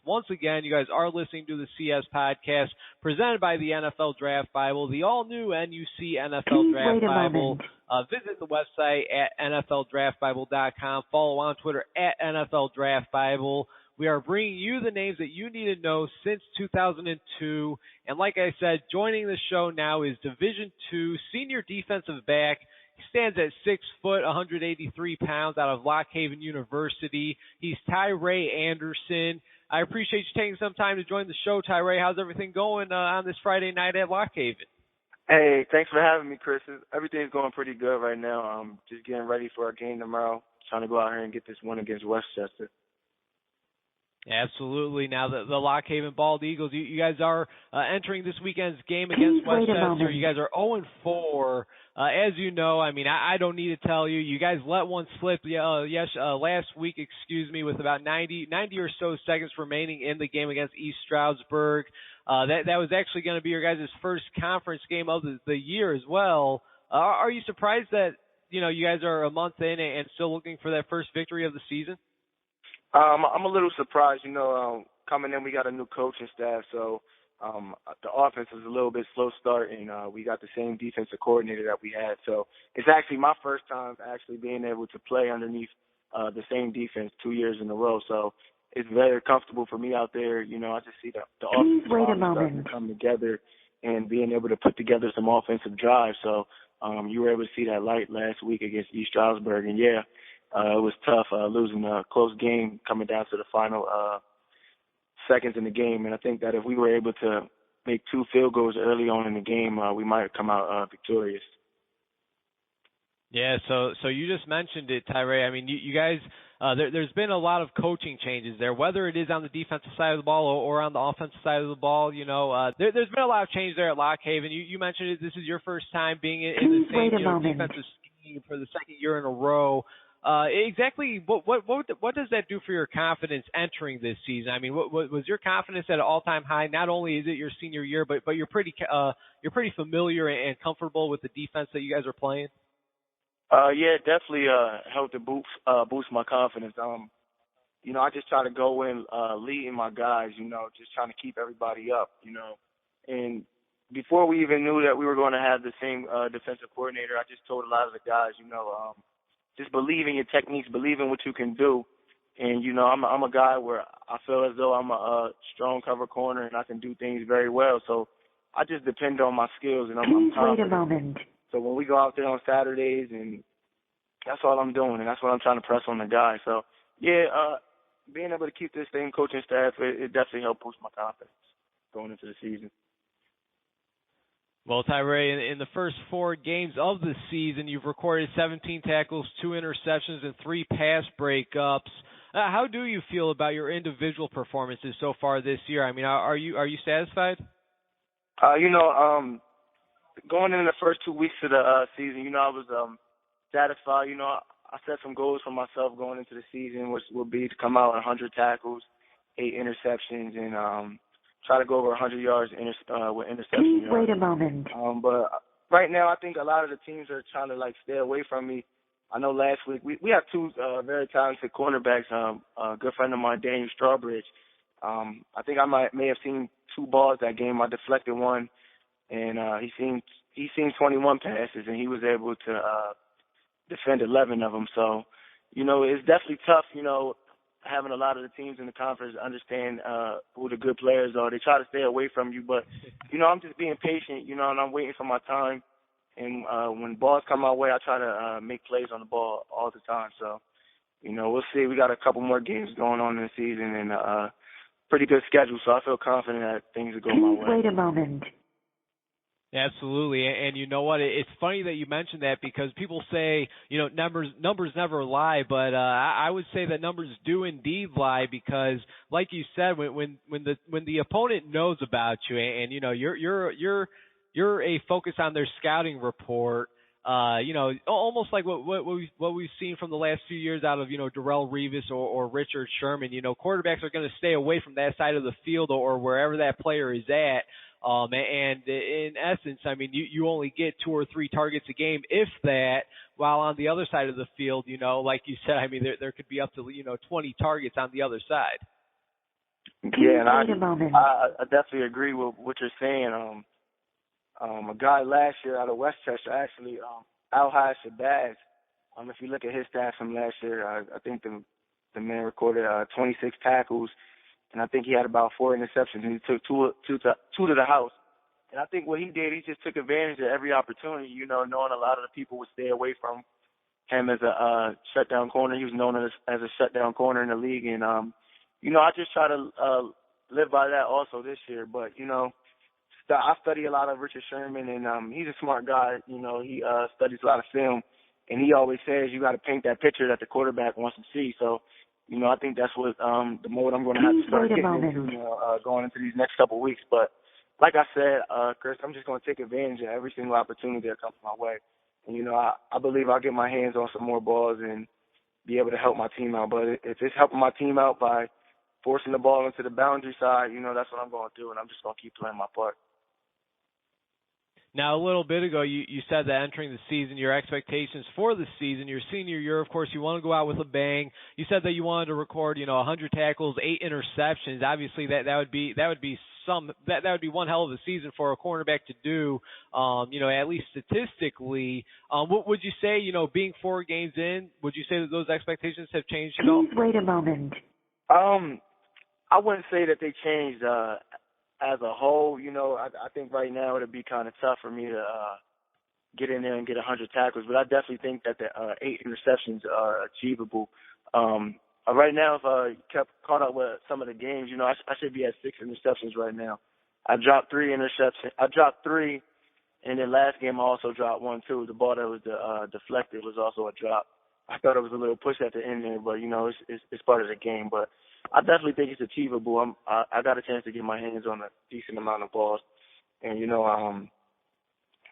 once again, you guys are listening to the CS podcast presented by the NFL Draft Bible, the all-new NUC NFL Draft Bible. Visit the website at NFLDraftBible.com. Follow on Twitter at NFL Draft Bible. We are bringing you the names that you need to know since 2002. And like I said, joining the show now is Division II senior defensive back. He stands at 6 foot, 183 pounds, out of Lock Haven University. He's Tyrai Anderson. I appreciate you taking some time to join the show, Tyrai. How's everything going on this Friday night at Lock Haven? Hey, thanks for having me, Chris. Everything's going pretty good right now. I'm just getting ready for our game tomorrow, trying to go out here and get this one against Westchester. Absolutely. Now, the Lock Haven Bald Eagles, you guys are entering this weekend's game against Westchester. You guys are 0-4. As you know, I mean, I don't need to tell you. You guys let one slip last week, with about 90 or so seconds remaining in the game against East Stroudsburg. That was actually going to be your guys' first conference game of the year as well. Are you surprised that, you guys are a month in and still looking for that first victory of the season? I'm a little surprised. Coming in, we got a new coaching staff, so the offense is a little bit slow starting. We got the same defensive coordinator that we had, so it's actually my first time actually being able to play underneath the same defense 2 years in a row. So it's very comfortable for me out there. I just see the offense starting to come together and being able to put together some offensive drives. So you were able to see that light last week against East Stroudsburg, and yeah. It was tough losing a close game coming down to the final seconds in the game. And I think that if we were able to make 2 field goals early on in the game, we might come out victorious. Yeah, so you just mentioned it, Tyrai. I mean, you guys, there's been a lot of coaching changes there, whether it is on the defensive side of the ball or on the offensive side of the ball. There's been a lot of change there at Lock Haven. You mentioned it. This is your first time being in the same defensive scheme for the second year in a row. Exactly. What does that do for your confidence entering this season? I mean, what was your confidence at an all-time high? Not only is it your senior year, but you're pretty familiar and comfortable with the defense that you guys are playing. Yeah, it definitely helped to boost my confidence. I just try to go in leading my guys. Just trying to keep everybody up. And before we even knew that we were going to have the same defensive coordinator, I just told a lot of the guys, just believe in your techniques, believe in what you can do. And, I'm a guy where I feel as though I'm a strong cover corner and I can do things very well. So I just depend on my skills, and I'm confident. Wait a moment. So when we go out there on Saturdays, and that's all I'm doing, and that's what I'm trying to press on the guys. So, yeah, being able to keep this same coaching staff, it definitely helped boost my confidence going into the season. Well, Tyrai, in the first 4 games of the season, you've recorded 17 tackles, 2 interceptions, and 3 pass breakups. How do you feel about your individual performances so far this year? I mean, are you satisfied? Going into the first 2 weeks of the season, I was satisfied. I set some goals for myself going into the season, which would be to come out 100 tackles, 8 interceptions, and try to go over 100 yards with interception yards. Wait a moment. But right now, I think a lot of the teams are trying to stay away from me. I know last week we have 2 very talented cornerbacks. A good friend of mine, Daniel Strawbridge. I think I may have seen 2 balls that game. I deflected one, and he seen 21 passes, and he was able to defend 11 of them. So, it's definitely tough. Having a lot of the teams in the conference understand who the good players are. They try to stay away from you, but, I'm just being patient, and I'm waiting for my time. And when balls come my way, I try to make plays on the ball all the time. So, we'll see. We got a couple more games going on in the season and pretty good schedule, so I feel confident that things are going my way. Wait a moment. Absolutely, and you know what? It's funny that you mentioned that because people say, numbers never lie, but I would say that numbers do indeed lie because, like you said, when the opponent knows about you and you're a focus on their scouting report, almost like what we've seen from the last few years out of Darrell Revis or Richard Sherman. Quarterbacks are going to stay away from that side of the field or wherever that player is at. And in essence, I mean, you only get 2 or 3 targets a game, if that, while on the other side of the field, like you said, I mean, there could be up to, 20 targets on the other side. Yeah, and I definitely agree with what you're saying. A guy last year out of Westchester, actually, Alhaj Shabazz. If you look at his stats from last year, I think the man recorded 26 tackles, and I think he had about 4 interceptions, and he took two to the house. And I think what he did, he just took advantage of every opportunity, knowing a lot of the people would stay away from him as a shutdown corner. He was known as a shutdown corner in the league, and I just try to live by that also this year. But I study a lot of Richard Sherman, and he's a smart guy. He studies a lot of film, and he always says you got to paint that picture that the quarterback wants to see. So, I think that's what the mode I'm going to have to start getting into going into these next couple of weeks. But like I said, Chris, I'm just going to take advantage of every single opportunity that comes my way. And, I believe I'll get my hands on some more balls and be able to help my team out. But if it's helping my team out by forcing the ball into the boundary side, that's what I'm going to do, and I'm just going to keep playing my part. Now, a little bit ago, you said that entering the season, your expectations for the season, your senior year, of course, you want to go out with a bang. You said that you wanted to record, 100 tackles, 8 interceptions. Obviously, that would be one hell of a season for a cornerback to do. At least statistically. What would you say? Being 4 games in, would you say that those expectations have changed at all? Please wait a moment. I wouldn't say that they changed. As a whole, I think right now it'd be kind of tough for me to get in there and get 100 tackles, but I definitely think that the 8 interceptions are achievable. Right now, if I kept caught up with some of the games, I should be at 6 interceptions right now. I dropped 3 interceptions. I dropped 3, and then last game I also dropped 1 too. The ball that was deflected was also a drop. I thought it was a little push at the end there, but it's part of the game. But I definitely think it's achievable. I got a chance to get my hands on a decent amount of balls, and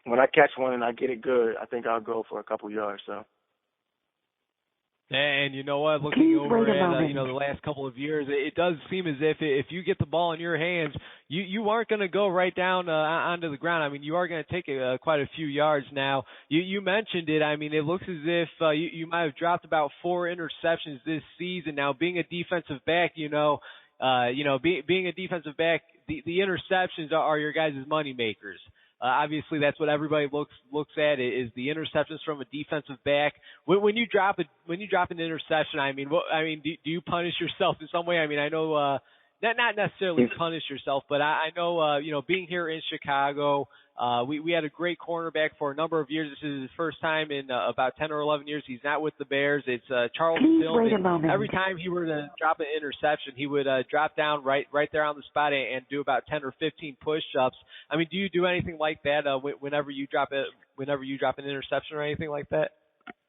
when I catch one and I get it good, I think I'll go for a couple yards. So. And you know what? Looking over at the last couple of years, it does seem as if you get the ball in your hands, you aren't going to go right down onto the ground. I mean, you are going to take quite a few yards. Now, you mentioned it. I mean, it looks as if you might have dropped about 4 interceptions this season. Now, being a defensive back, being a defensive back, the interceptions are your guys' money makers. Obviously, that's what everybody looks at is the interceptions from a defensive back. When you drop an interception, do you punish yourself in some way? I mean, I know not necessarily punish yourself, but I know being here in Chicago, we had a great cornerback for a number of years. This is his first time in about 10 or 11 years. He's not with the Bears. It's Charles Tillman. Every time he were to drop an interception, he would drop down right there on the spot and do about 10 or 15 push-ups. I mean, do you do anything like that whenever you drop an interception or anything like that?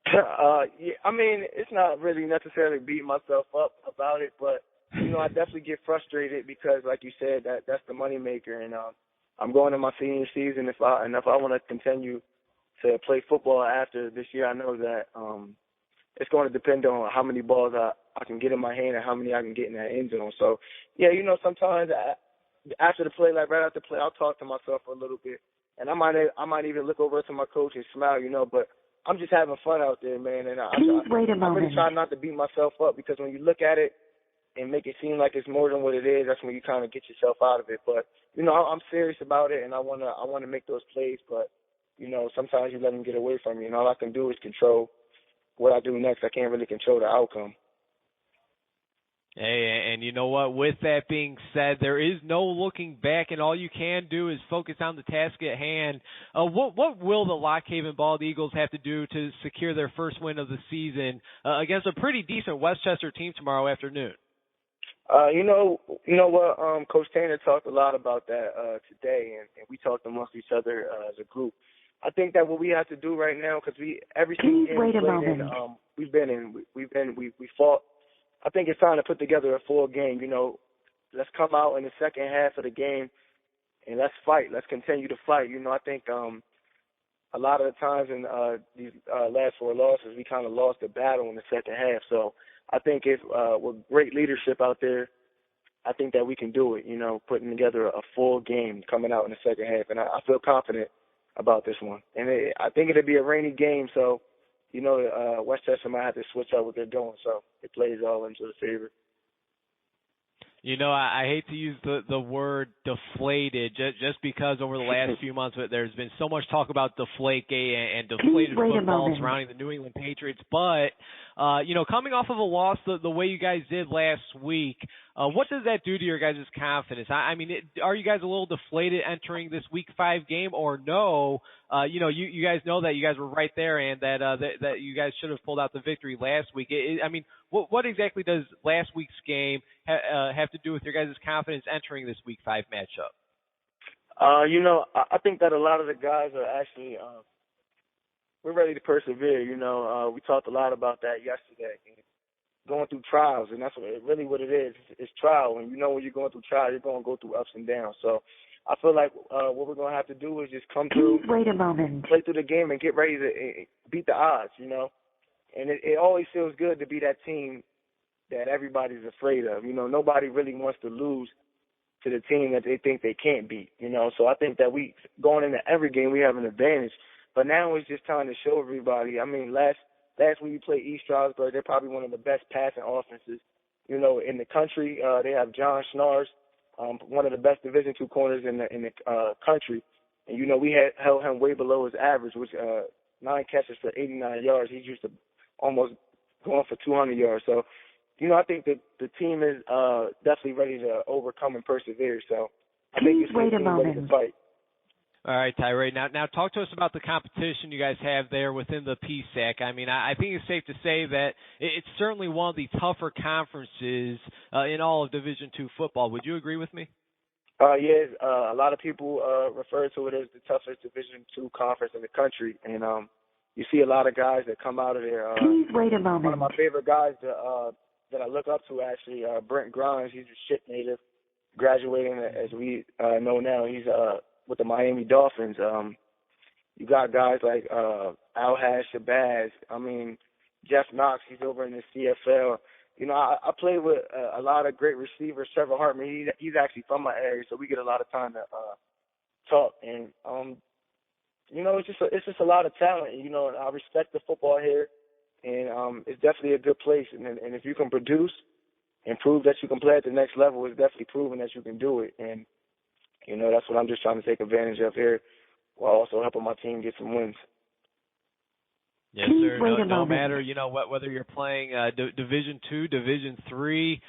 Yeah, I mean, it's not really necessarily beating myself up about it, but I definitely get frustrated because, like you said, that's the moneymaker, and I'm going to my senior season. If I want to continue to play football after this year, I know that it's going to depend on how many balls I can get in my hand and how many I can get in that end zone. So, yeah, sometimes after the play, like right after the play, I'll talk to myself for a little bit, and I might even look over to my coach and smile, but I'm just having fun out there, man. And I really try not to beat myself up because when you look at it and make it seem like it's more than what it is, that's when you kind of get yourself out of it. But I'm serious about it, and I wanna make those plays. But sometimes you let them get away from you, and all I can do is control what I do next. I can't really control the outcome. Hey, and you know what? With that being said, there is no looking back, and all you can do is focus on the task at hand. What will the Lock Haven Bald Eagles have to do to secure their first win of the season against a pretty decent Westchester team tomorrow afternoon? You know what? Coach Tanner talked a lot about that today, and we talked amongst each other as a group. I think that what we have to do right now, because every single game we played in, we fought. I think it's time to put together a full game. Let's come out in the second half of the game and let's fight. Let's continue to fight. I think a lot of the times in these last 4 losses, we kind of lost the battle in the second half. So I think if with great leadership out there, I think that we can do it, putting together a full game coming out in the second half. And I feel confident about this one. And I think it'll be a rainy game, so, Westchester might have to switch up what they're doing. So it plays all into the favor. You know, I hate to use the word deflated just because over the last few months there's been so much talk about Deflategate and deflated football surrounding the New England Patriots. But, coming off of a loss the way you guys did last week, what does that do to your guys' confidence? I mean, are you guys a little deflated entering this Week 5 game or no? You guys know that you guys were right there and that you guys should have pulled out the victory last week. What exactly does last week's game have to do with your guys' confidence entering this Week 5 matchup? I think that a lot of the guys are actually we're ready to persevere. We talked a lot about that yesterday. Going through trials, and that's what it is. It's trial, and when you're going through trial, you're going to go through ups and downs. So I feel like what we're going to have to do is just come through, wait a moment, play through the game, and get ready to beat the odds. And it always feels good to be that team that everybody's afraid of. Nobody really wants to lose to the team that they think they can't beat. So I think that we going into every game we have an advantage. But now it's just time to show everybody. I mean, last week we played East Stroudsburg. They're probably one of the best passing offenses, in the country. They have John Schnars, one of the best Division II corners in the country. And we had held him way below his average, which 9 catches for 89 yards. He's used to almost going for 200 yards. So, I think that the team is definitely ready to overcome and persevere. So I think it's ready to fight. All right, Tyrai. Now talk to us about the competition you guys have there within the PSAC. I mean, I think it's safe to say that it's certainly one of the tougher conferences in all of Division II football. Would you agree with me? Yes. A lot of people refer to it as the toughest Division II conference in the country, and you see a lot of guys that come out of there. Please wait a moment. One of my favorite guys that I look up to, actually, Brent Grimes. He's a Ship native, graduating as we know now. He's with the Miami Dolphins. You got guys like Alhaj Shabazz. I mean, Jeff Knox. He's over in the CFL. I play with a lot of great receivers. Trevor Hartman. He's actually from my area, so we get a lot of time to talk. And it's just a lot of talent. I respect the football here, and it's definitely a good place. And if you can produce and prove that you can play at the next level, it's definitely proven that you can do it. And that's what I'm just trying to take advantage of here, while also helping my team get some wins. Yes, sir. No matter, whether you're playing Division II, Division III,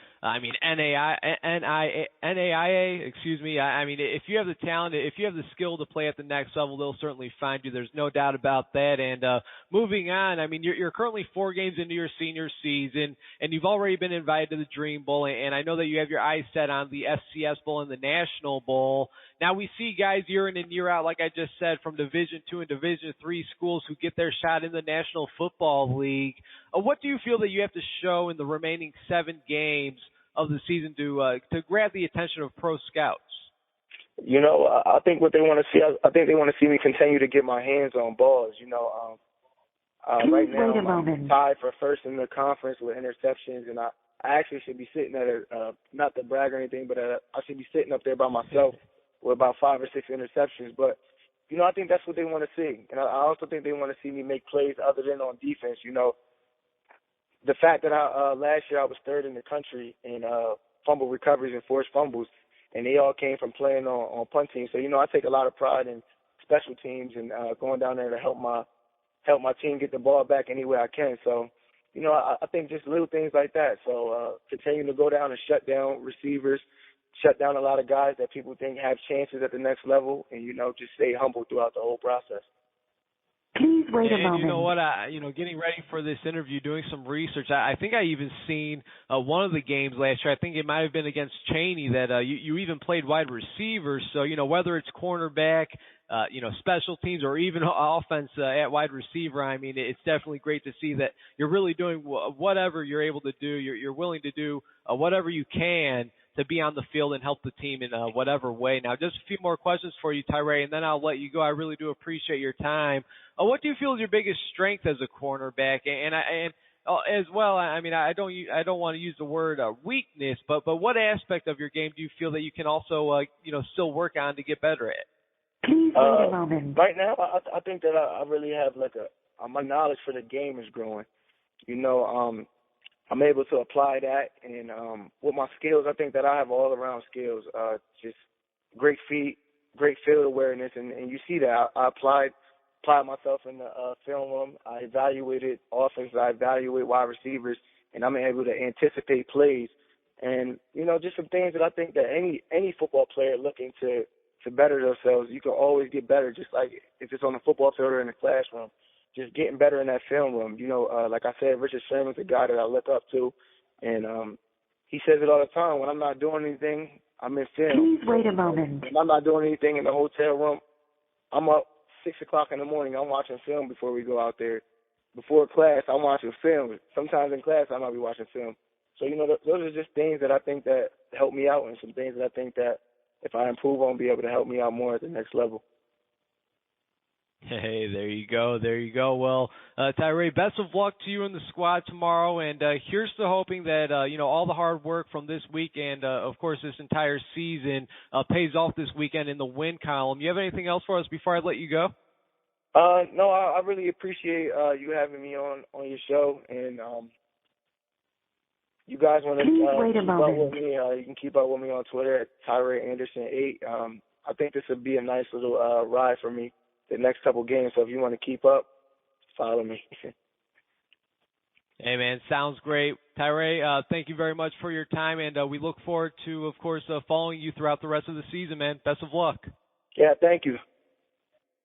NAIA, excuse me. I mean, if you have the talent, if you have the skill to play at the next level, they'll certainly find you. There's no doubt about that. And moving on, I mean, you're currently 4 games into your senior season, and you've already been invited to the Dream Bowl. And I know that you have your eyes set on the FCS Bowl and the National Bowl. Now, we see guys year in and year out, like I just said, from Division II and Division III schools who get their shot in the National Football League. What do you feel that you have to show in the remaining 7 games of the season to grab the attention of pro scouts? I think what they want to see, I think they want to see me continue to get my hands on balls. Right now I'm tied for first in the conference with interceptions, and I actually should be sitting at not to brag or anything, but I should be sitting up there by myself with about 5 or 6 interceptions. But I think that's what they want to see, and I also think they want to see me make plays other than on defense. The fact that last year I was 3rd in the country in fumble recoveries and forced fumbles, and they all came from playing on punt teams. So I take a lot of pride in special teams and going down there to help my team get the ball back any way I can. So I think just little things like that. So continue to go down and shut down receivers, shut down a lot of guys that people think have chances at the next level, and just stay humble throughout the whole process. Please wait a moment. You know what? Getting ready for this interview, doing some research, I think I even seen one of the games last year. I think it might have been against Cheney that you even played wide receiver. So whether it's cornerback, special teams, or even offense at wide receiver, I mean, it's definitely great to see that you're really doing whatever you're able to do. You're willing to do whatever you can to be on the field and help the team in whatever way. Now, just a few more questions for you, Tyrai, and then I'll let you go. I really do appreciate your time. What do you feel is your biggest strength as a cornerback? And as well, I mean, I don't want to use the word weakness, but what aspect of your game do you feel that you can also still work on to get better at? Please wait a moment. Right now, I think that I really have my knowledge for the game is growing. I'm able to apply that, and with my skills, I think that I have all around skills. Just great feet, great field awareness, and you see that I applied myself in the film room. I evaluated offense, I evaluate wide receivers, and I'm able to anticipate plays, and just some things that I think that any football player looking to better themselves, you can always get better. Just like if it's on the football field or in the classroom. Just getting better in that film room. Like I said, Richard Sherman's a guy that I look up to, and he says it all the time. When I'm not doing anything, I'm in film. Please wait a moment. When I'm not doing anything in the hotel room, I'm up 6 o'clock in the morning. I'm watching film before we go out there. Before class, I'm watching film. Sometimes in class, I might be watching film. So, those are just things that I think that help me out, and some things that I think that if I improve on, be able to help me out more at the next level. Hey, there you go. There you go. Well, Tyrai, best of luck to you and the squad tomorrow. And here's to hoping that, all the hard work from this week and, of course, this entire season pays off this weekend in the win column. You have anything else for us before I let you go? No, I really appreciate you having me on your show. And you guys want to keep up with me, you can keep up with me on Twitter at Tyrai Anderson 8. I think this would be a nice little ride for me the next couple games. So if you want to keep up, follow me. Hey, man, sounds great. Tyrai, thank you very much for your time, and we look forward to, of course, following you throughout the rest of the season, man. Best of luck. Yeah, thank you.